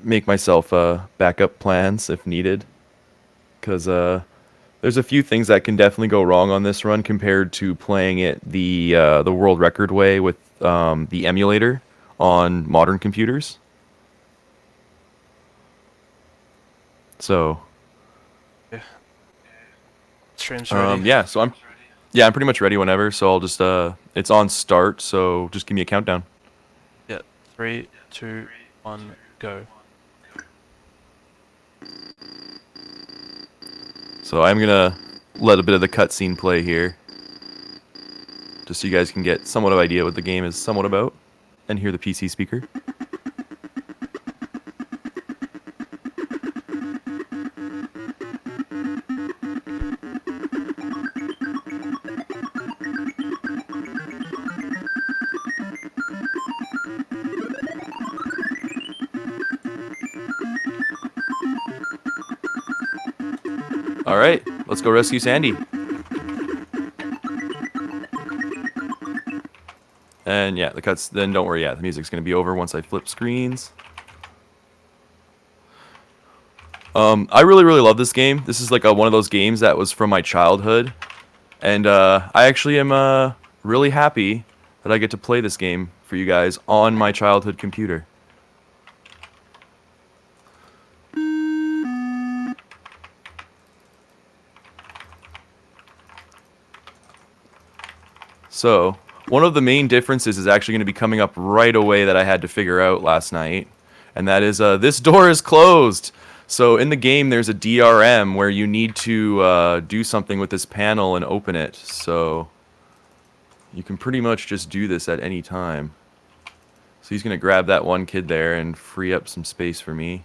make myself backup plans if needed, because there's a few things that can definitely go wrong on this run compared to playing it the world record way with the emulator on modern computers. So Yeah. Stream's ready. yeah, I'm pretty much ready whenever. So I'll just it's on start. So just give me a countdown. Yeah. 3, 2, 1, go. So I'm gonna let a bit of the cutscene play here, just so you guys can get somewhat of idea what the game is somewhat about, and hear the PC speaker. All right, let's go rescue Sandy. And yeah, the cuts. Then don't worry. Yeah, the music's gonna be over once I flip screens. I really love this game. This is like one of those games that was from my childhood, and I actually am really happy that I get to play this game for you guys on my childhood computer. So, one of the main differences is actually going to be coming up right away that I had to figure out last night, and that is this door is closed. So, in the game, there's a DRM where you need to do something with this panel and open it. So, you can pretty much just do this at any time. So, he's going to grab that one kid there and free up some space for me.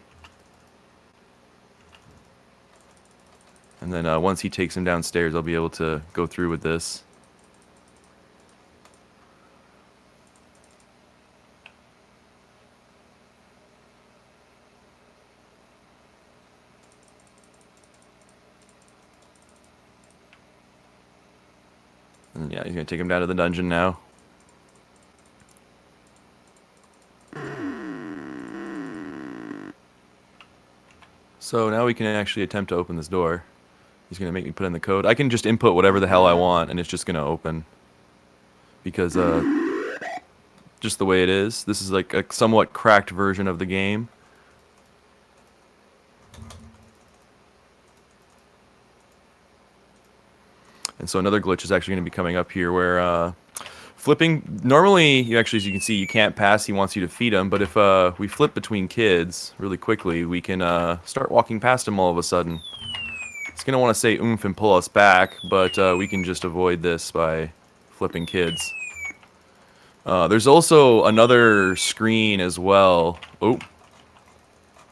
And then once he takes him downstairs, I'll be able to go through with this. And yeah, he's going to take him down to the dungeon now. So now we can actually attempt to open this door. He's going to make me put in the code. I can just input whatever the hell I want, and it's just going to open. Because, just the way it is. This is like a somewhat cracked version of the game. And so another glitch is actually going to be coming up here where flipping... Normally, you actually, as you can see, you can't pass. He wants you to feed him. But if we flip between kids really quickly, we can start walking past him all of a sudden. It's going to want to say oomph and pull us back, but we can just avoid this by flipping kids. There's also another screen as well. Oh.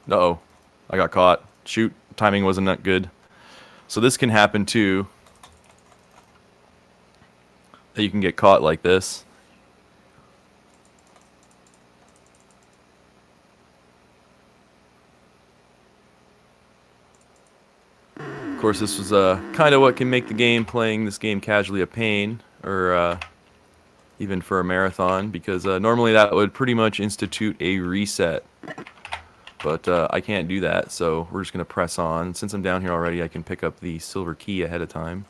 Uh-oh. I got caught. Shoot. Timing wasn't that good. So this can happen too. That you can get caught like this. Of course, this was kind of what can make the game, playing this game casually, a pain, or even for a marathon, because normally that would pretty much institute a reset. But I can't do that, so we're just going to press on. Since I'm down here already, I can pick up the silver key ahead of time.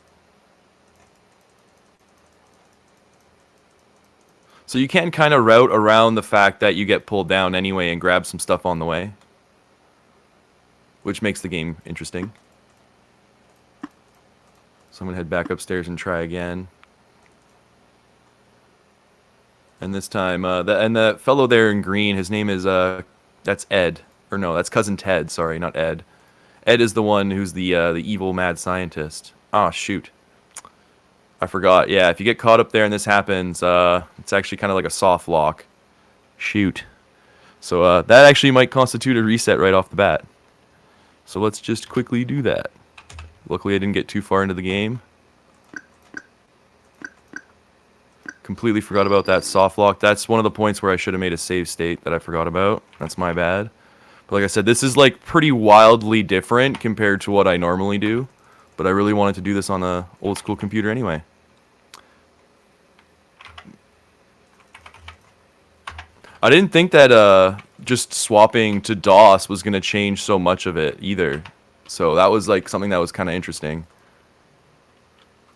So you can kind of route around the fact that you get pulled down anyway and grab some stuff on the way, which makes the game interesting. So I'm going to head back upstairs and try again. And this time, the fellow there in green, his name is, that's Ed. Or no, that's Cousin Ted, sorry, not Ed. Ed is the one who's the evil mad scientist. Ah, shoot. I forgot. Yeah, if you get caught up there and this happens, it's actually kind of like a soft lock. Shoot. So that actually might constitute a reset right off the bat. So let's just quickly do that. Luckily I didn't get too far into the game. Completely forgot about that soft lock. That's one of the points where I should have made a save state that I forgot about. That's my bad. But like I said, this is like pretty wildly different compared to what I normally do. But I really wanted to do this on an old school computer anyway. I didn't think that just swapping to DOS was going to change so much of it either. So that was like something that was kind of interesting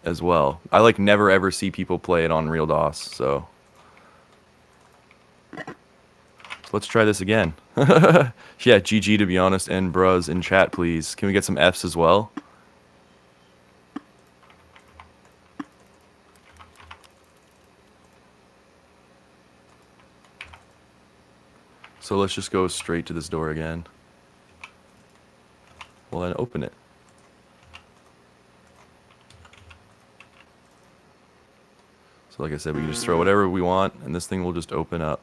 as well. I like never ever see people play it on real DOS, so let's try this again. Yeah, GG to be honest, and bruz in chat please. Can we get some Fs as well? So let's just go straight to this door again. Well, then open it. So like I said, we can just throw whatever we want, and this thing will just open up.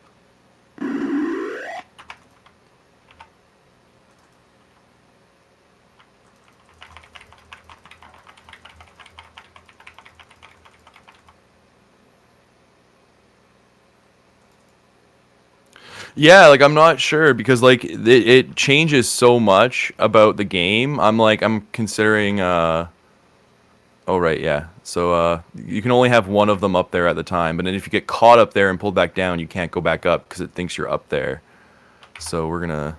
Yeah, like I'm not sure because like it changes so much about the game. I'm considering oh right, yeah. So you can only have one of them up there at the time, but then if you get caught up there and pulled back down, you can't go back up because it thinks you're up there. So we're gonna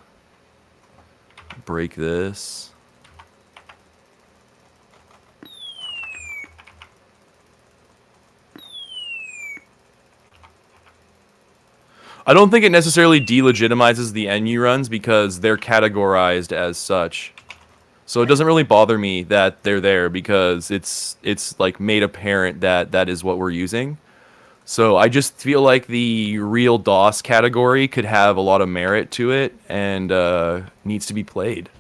break this. I don't think it necessarily delegitimizes the NU runs because they're categorized as such. So it doesn't really bother me that they're there because it's like made apparent that that is what we're using. So I just feel like the real DOS category could have a lot of merit to it and needs to be played.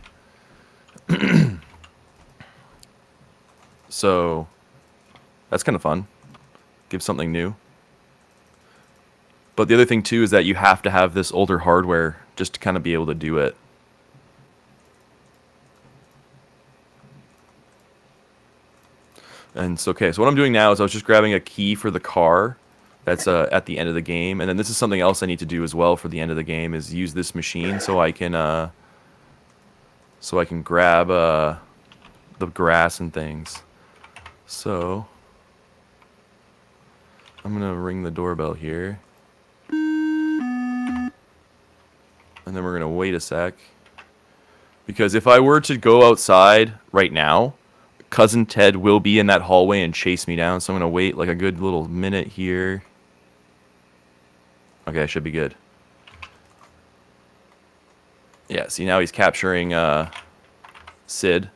So that's kind of fun. Give something new. But the other thing too is that you have to have this older hardware just to kind of be able to do it. And so, okay, so what I'm doing now is I was just grabbing a key for the car that's at the end of the game. And then this is something else I need to do as well for the end of the game is use this machine so I can grab the grass and things. So I'm going to ring the doorbell here. And then we're going to wait a sec. Because if I were to go outside right now, Cousin Ted will be in that hallway and chase me down. So I'm going to wait like a good little minute here. Okay, I should be good. Yeah, see now he's capturing Sid.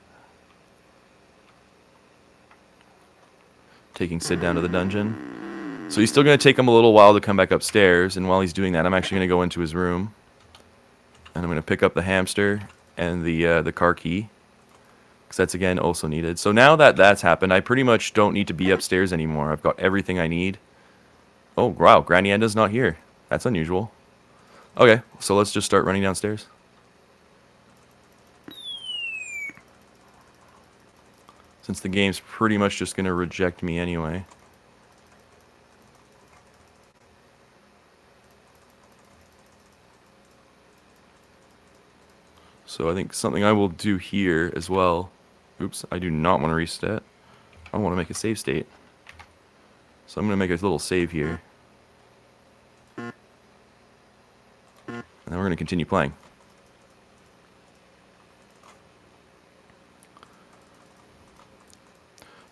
Taking Sid down to the dungeon. So he's still going to take him a little while to come back upstairs. And while he's doing that, I'm actually going to go into his room. And I'm going to pick up the hamster and the car key. Because that's, again, also needed. So now that that's happened, I pretty much don't need to be upstairs anymore. I've got everything I need. Oh, wow, Granny Enda's not here. That's unusual. Okay, so let's just start running downstairs. Since the game's pretty much just going to reject me anyway. So I think something I will do here as well. Oops, I do not want to reset. I want to make a save state. So I'm going to make a little save here. And then we're going to continue playing.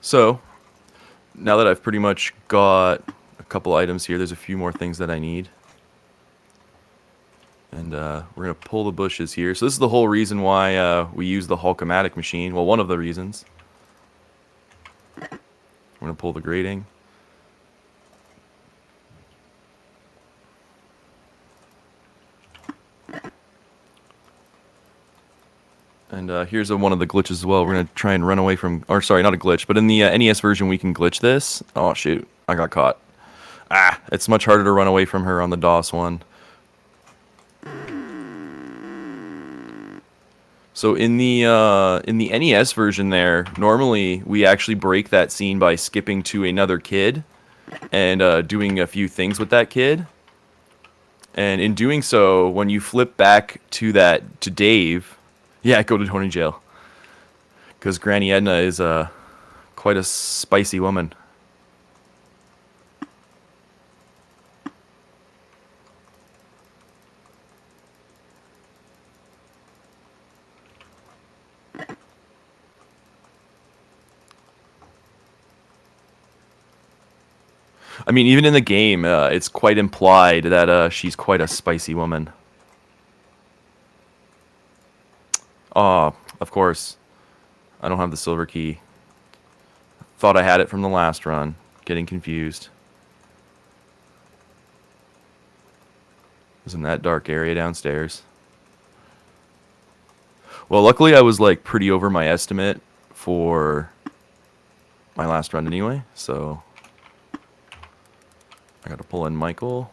So, now that I've pretty much got a couple items here, there's a few more things that I need. And we're going to pull the bushes here. So this is the whole reason why we use the Hulk-O-Matic machine. Well, one of the reasons. We're going to pull the grating. And here's one of the glitches as well. We're going to try and run away from... Or, sorry, not a glitch. But in the NES version, we can glitch this. Oh, shoot. I got caught. Ah, it's much harder to run away from her on the DOS one. So in the NES version there, normally we actually break that scene by skipping to another kid and doing a few things with that kid. And in doing so, when you flip back to Dave, yeah, go to Tony jail. Because Granny Edna is quite a spicy woman. I mean, even in the game, it's quite implied that she's quite a spicy woman. Oh, of course. I don't have the silver key. Thought I had it from the last run. Getting confused. It was in that dark area downstairs. Well, luckily I was like pretty over my estimate for my last run anyway, so I gotta pull in Michael.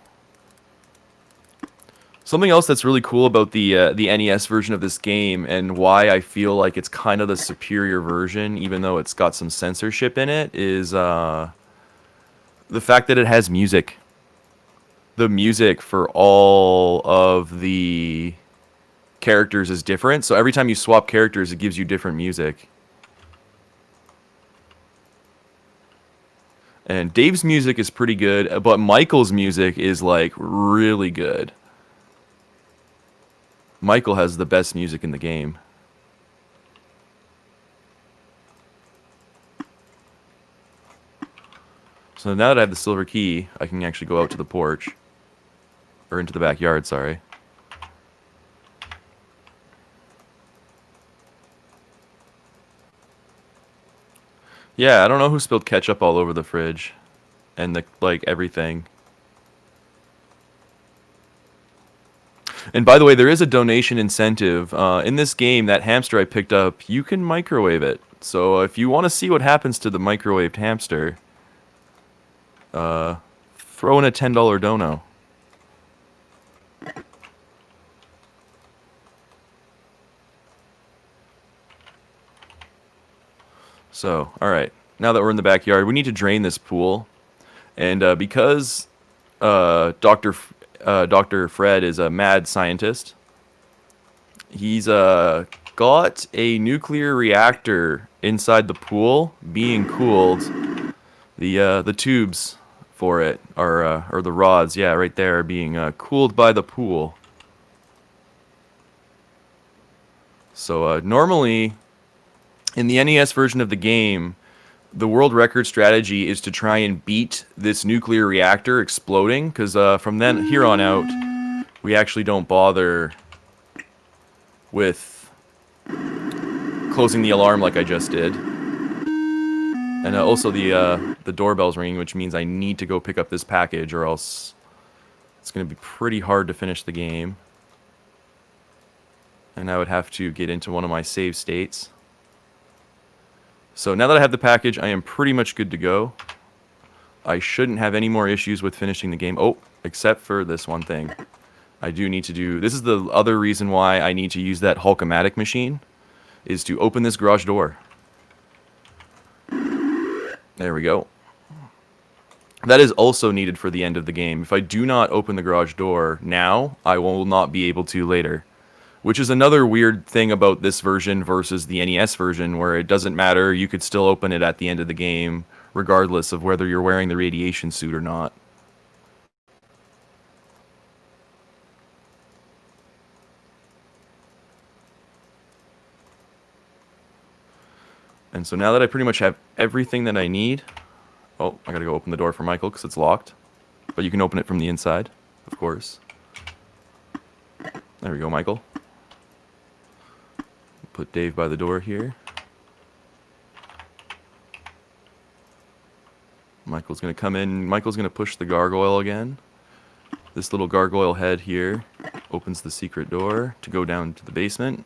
Something else that's really cool about the NES version of this game, and why I feel like it's kind of the superior version, even though it's got some censorship in it, is the fact that it has music. The music for all of the characters is different, so every time you swap characters, it gives you different music. And Dave's music is pretty good, but Michael's music is like really good. Michael has the best music in the game. So now that I have the silver key, I can actually go out to the porch. Or into the backyard, sorry. Yeah, I don't know who spilled ketchup all over the fridge. And the, like, everything. And by the way, there is a donation incentive. In this game, that hamster I picked up, you can microwave it. So if you want to see what happens to the microwaved hamster, throw in a $10 dono. So, alright. Now that we're in the backyard, we need to drain this pool. And because Dr. Fred is a mad scientist, he's got a nuclear reactor inside the pool being cooled. The tubes for it are, or the rods, yeah, right there, are being cooled by the pool. So normally, in the NES version of the game, the world record strategy is to try and beat this nuclear reactor exploding, because from then here on out, we actually don't bother with closing the alarm like I just did. And also the doorbell's ringing, which means I need to go pick up this package, or else it's going to be pretty hard to finish the game. And I would have to get into one of my save states. So now that I have the package, I am pretty much good to go. I shouldn't have any more issues with finishing the game. Oh, except for this one thing. I do need to do... This is the other reason why I need to use that Hulk-O-Matic machine, is to open this garage door. There we go. That is also needed for the end of the game. If I do not open the garage door now, I will not be able to later. Which is another weird thing about this version versus the NES version, where it doesn't matter, you could still open it at the end of the game, regardless of whether you're wearing the radiation suit or not. And so now that I pretty much have everything that I need... Oh, I gotta go open the door for Michael because it's locked. But you can open it from the inside, of course. There we go, Michael. Put Dave by the door here. Michael's going to come in. Michael's going to push the gargoyle again. This little gargoyle head here opens the secret door to go down to the basement.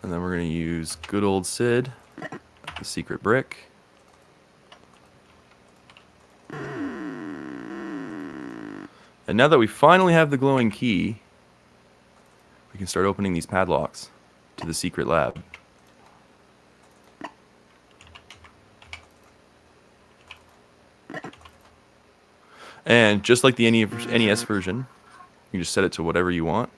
And then we're going to use good old Sid, the secret brick. And now that we finally have the glowing key, we can start opening these padlocks to the secret lab. And just like the NES version, you just set it to whatever you want.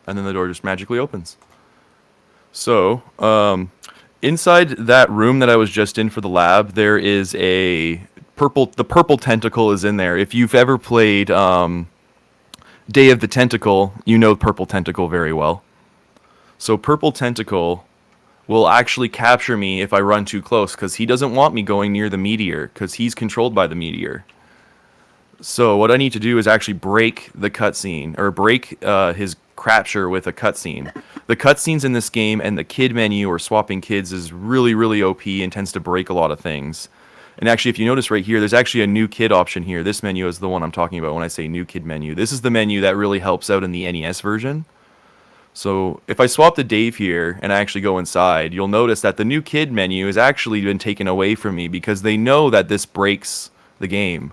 And then the door just magically opens. So, inside that room that I was just in for the lab, there is a the purple tentacle is in there. If you've ever played Day of the Tentacle, you know Purple Tentacle very well. So Purple Tentacle will actually capture me if I run too close, because he doesn't want me going near the meteor, because he's controlled by the meteor. So what I need to do is actually break the cutscene, or break his capture with a cutscene. The cutscenes in this game and the kid menu, or swapping kids, is really, really OP and tends to break a lot of things. And actually, if you notice right here, there's actually a new kid option here. This menu is the one I'm talking about when I say new kid menu. This is the menu that really helps out in the NES version. So if I swap to Dave here and I actually go inside, you'll notice that the new kid menu has actually been taken away from me because they know that this breaks the game.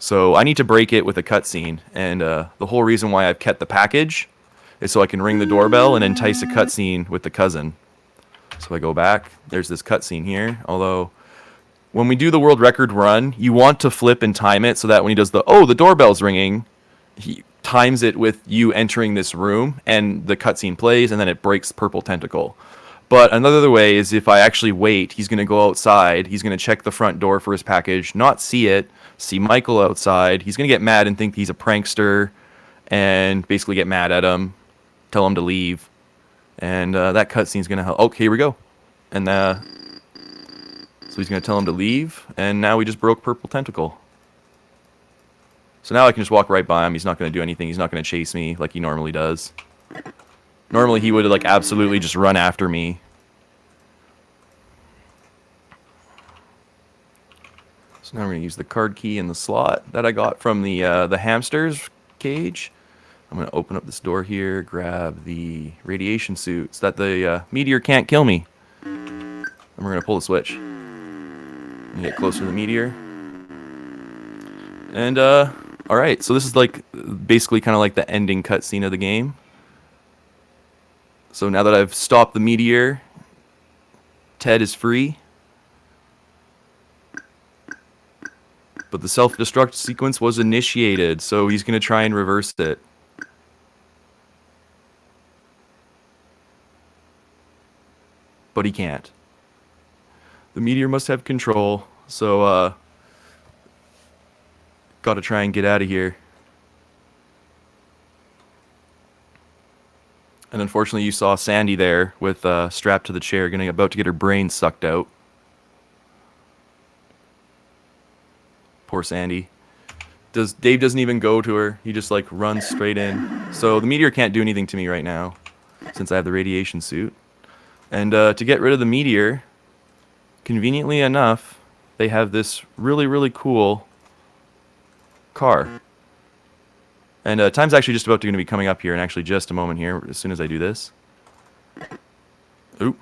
So I need to break it with a cutscene, and the whole reason why I've kept the package is so I can ring the doorbell and entice a cutscene with the cousin. So I go back, there's this cutscene here, although when we do the world record run, you want to flip and time it so that when he does the doorbell's ringing, he times it with you entering this room, and the cutscene plays, and then it breaks Purple Tentacle. But another way is if I actually wait, he's going to go outside, he's going to check the front door for his package, not see it, see Michael outside, he's going to get mad and think he's a prankster, and basically get mad at him, tell him to leave, and that cutscene's going to help. Oh, here we go. And so he's going to tell him to leave, and now we just broke Purple Tentacle. So now I can just walk right by him. He's not going to do anything. He's not going to chase me like he normally does. Normally he would like absolutely just run after me. So now I'm going to use the card key in the slot that I got from the hamsters cage. I'm going to open up this door here, grab the radiation suit so that the meteor can't kill me. And we're going to pull the switch. And get closer to the meteor. And, alright, so this is like basically kind of like the ending cutscene of the game. So now that I've stopped the meteor, Ted is free. But the self-destruct sequence was initiated, so he's going to try and reverse it. But he can't. The meteor must have control, so gotta try and get out of here. And unfortunately you saw Sandy there with strapped to the chair, about to get her brain sucked out. Poor Sandy. Dave doesn't even go to her, he just like runs straight in. So the meteor can't do anything to me right now, since I have the radiation suit. And to get rid of the meteor, conveniently enough, they have this really, really cool car. And time's actually just about to be coming up here in actually just a moment here, as soon as I do this. Oop.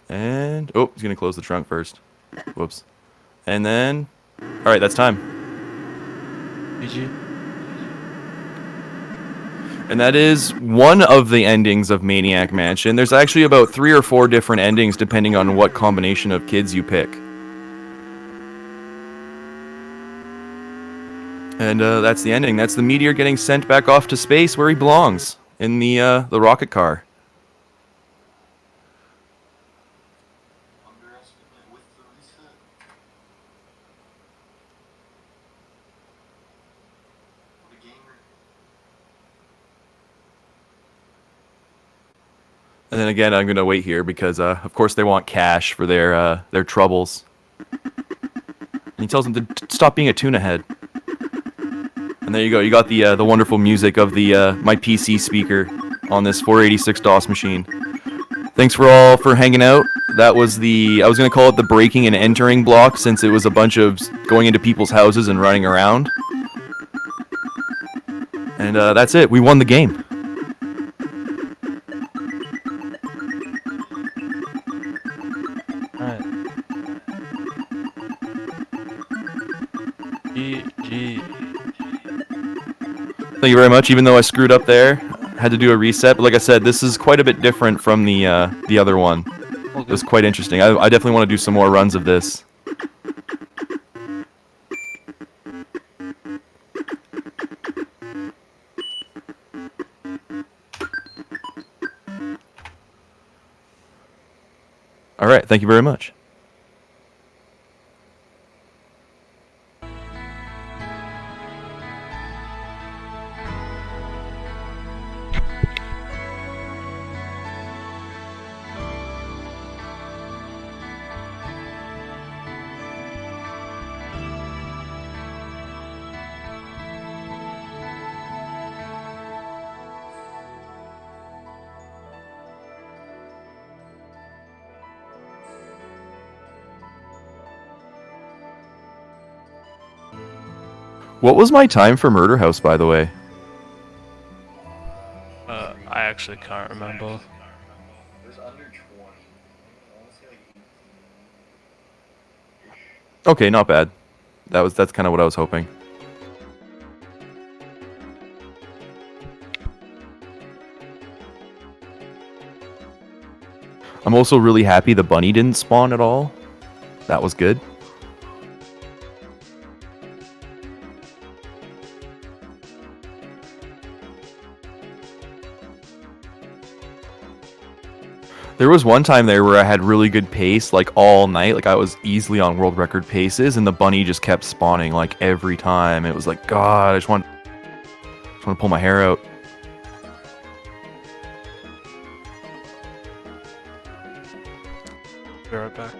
And, oh, he's going to close the trunk first. Whoops. And then, alright, that's time. GG. And that is one of the endings of Maniac Mansion. There's actually about 3 or 4 different endings depending on what combination of kids you pick. And that's the ending. That's the meteor getting sent back off to space where he belongs, in the rocket car. And then again, I'm going to wait here because, of course, they want cash for their troubles. And he tells them to stop being a tuna head. And there you go. You got the wonderful music of the my PC speaker on this 486 DOS machine. Thanks for all for hanging out. That was I was going to call it the breaking and entering block, since it was a bunch of going into people's houses and running around. And that's it. We won the game. Alright. GG. Thank you very much. Even though I screwed up there, had to do a reset. But like I said, this is quite a bit different from the other one. It was quite interesting. I definitely want to do some more runs of this. All right. Thank you very much. What was my time for Murder House, by the way? I actually can't remember. Okay, not bad. That's kind of what I was hoping. I'm also really happy the bunny didn't spawn at all. That was good. There was one time there where I had really good pace, like all night. Like I was easily on world record paces, and the bunny just kept spawning like every time. It was like, God, I just want to pull my hair out. Be right back.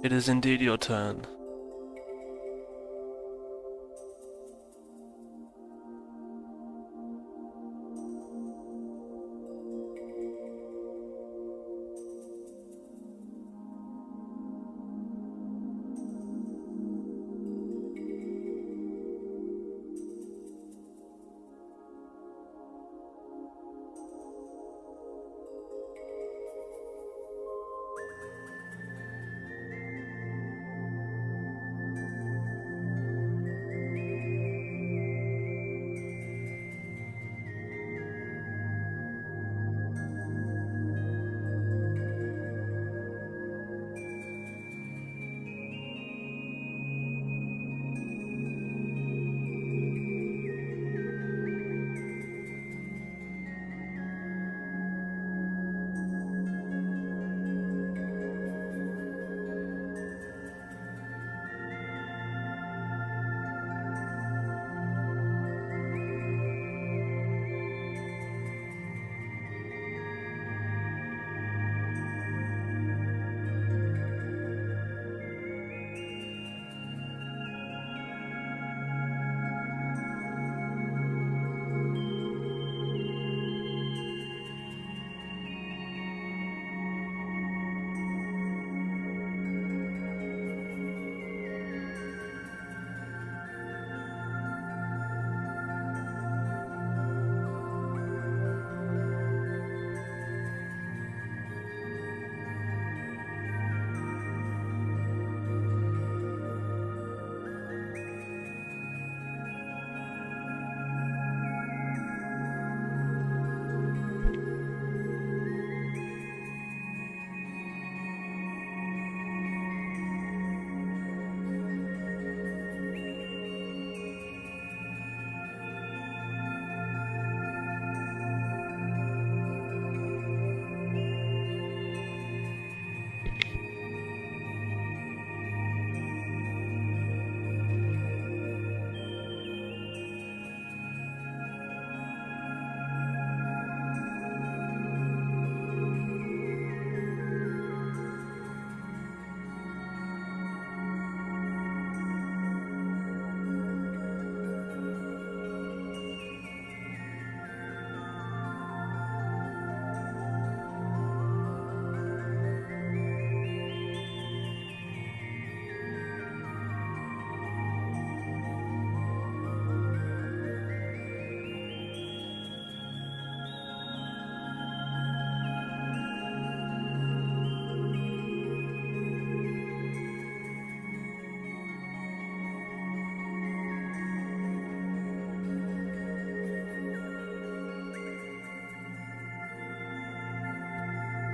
It is indeed your turn.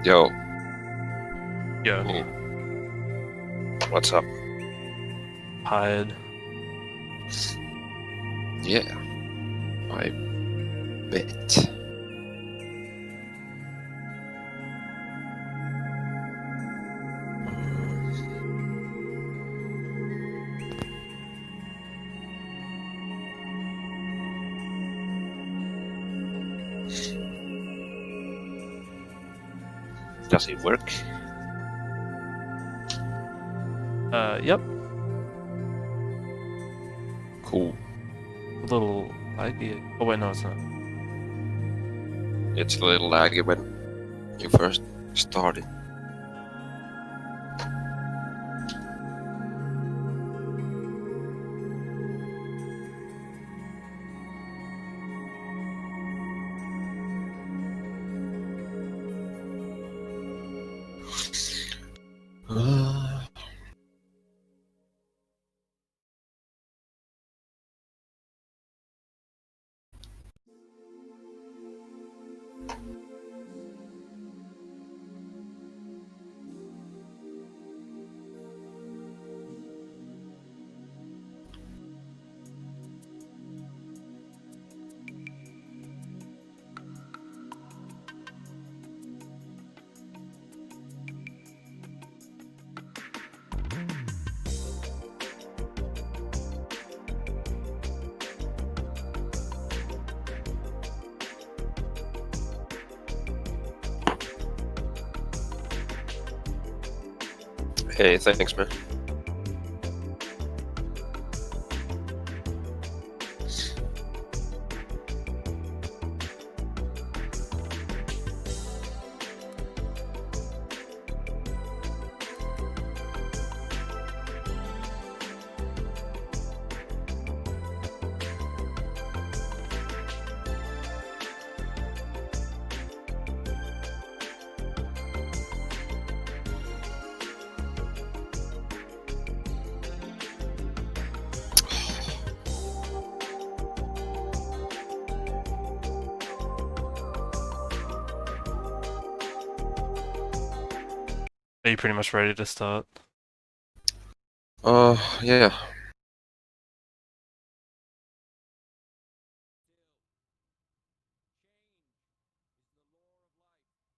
Yo, Yo, what's up? hide. Yeah, I bet. Does it work? Yep. Cool. A little laggy. Oh wait, no, it's not. It's a little laggy when you first started. Hey, thanks, man. Are you pretty much ready to start? Yeah.